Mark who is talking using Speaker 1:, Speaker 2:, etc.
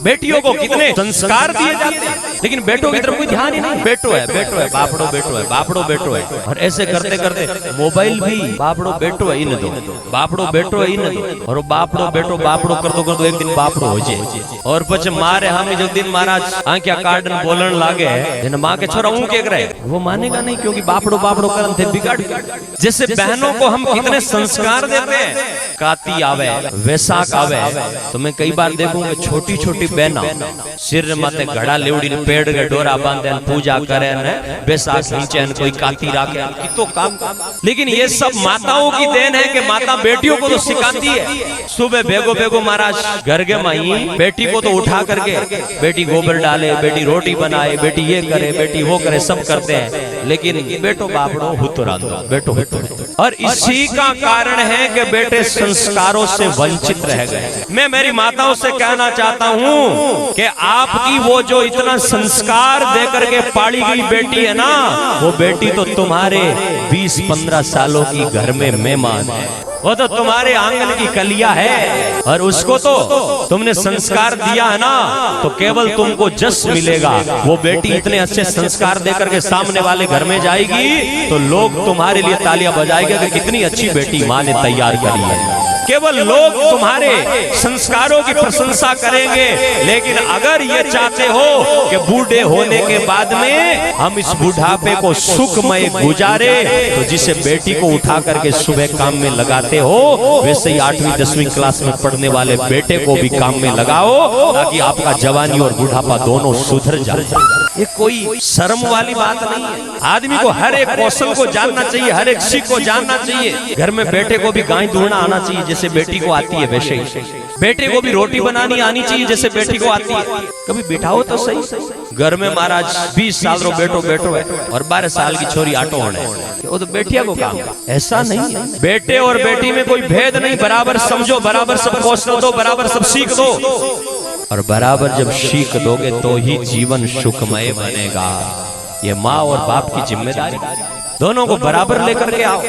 Speaker 1: बेटियों को कितने संस्कार दिए जाते हैं, लेकिन बेटों की तरफ कोई ध्यान ही नहीं। बेटो है बापड़ो बेटो है, बापड़ो बेटो है, और ऐसे करते करते मोबाइल भी बापड़ो बेटो है इन दो, बापड़ो बेटो है इन दो, और बापड़ो बेटो बापड़ो कर दो एक दिन बापड़ो हो जाए। और पछ मारे हम जो दिन महाराज आंखिया काटन बोलन लागे जिन माँ के छोरा ऊँ के रहे वो मानेगा नहीं, क्योंकि बापड़ो बापड़ो करन थे बिगाड़। जैसे बहनों को हम कितने संस्कार देते हैं, काती आवे वैसाख आवे तो मैं कई बार देखूंगा छोटी छोटी बहना सिर माथे घड़ा लेवड़ी पेड़ के डोरा बांधे पूजा करे न वैसाख नीचे कोई काती राखे की तो काम। लेकिन ये सब माताओं की देन है कि माता बेटियों को तो सिखाती है। सुबह बेगो बेगो महाराज घर के माई बेटी को तो उठा करके बेटी गोबर डाले, बेटी रोटी बनाए, बेटी ये करे, बेटी वो करे, सब करते हैं, लेकिन बेटो बापड़ो हुतो रांधो बेटो हुतो। और इसी का कारण है कि बेटे संस्कारों से वंचित रह गए। मैं मेरी माताओं से कहना चाहता हूँ कि आपकी वो जो इतना संस्कार देकर के पाली गई बेटी है ना, वो बेटी तो तुम्हारे 20-15 सालों की घर में मेहमान है, वो तो तुम्हारे आंगन की कलिया है, और उसको तो तुमने संस्कार दिया है ना तो केवल तुमको जस मिलेगा। वो बेटी इतने अच्छे संस्कार देकर के सामने वाले घर में जाएगी तो लोग तुम्हारे लिए तालियां बजाएंगे कि कितनी अच्छी बेटी माँ ने तैयार करी है। केवल लोग तुम्हारे संस्कारों की प्रशंसा करेंगे, लेकिन अगर ये चाहते हो कि बूढ़े होने के बाद में हम इस बुढ़ापे को सुखमय गुजारे तो जिसे बेटी को उठा करके सुबह काम में लगाते हो वैसे ही 8वीं-10वीं क्लास में पढ़ने वाले बेटे को भी काम में लगाओ, ताकि आपका जवानी और बुढ़ापा दोनों सुधर जाए। ये कोई शर्म वाली बात नहीं है। आदमी को हर एक कौशल को जानना चाहिए, हर एक सीख को जानना चाहिए। घर में बेटे को भी गाय दूहना आना चाहिए जैसे बेटी को आती है, वैसे ही बेटे को भी रोटी बनानी आनी चाहिए जैसे बेटी को आती है। कभी बिठाओ तो सही। घर में महाराज 20 साल रो बेटो बेटो है और 12 साल की छोरी आटो होने, वो तो बेटिया को काम। ऐसा नहीं है, बेटे और बेटी में कोई भेद नहीं, बराबर समझो, बराबर सब कौशल दो, बराबर सब सीख दो, और बराबर जब सीख दोगे तो ही जीवन सुखमय बनेगा। ये माँ और बाप की जिम्मेदारी, दोनों को बराबर लेकर के आओ।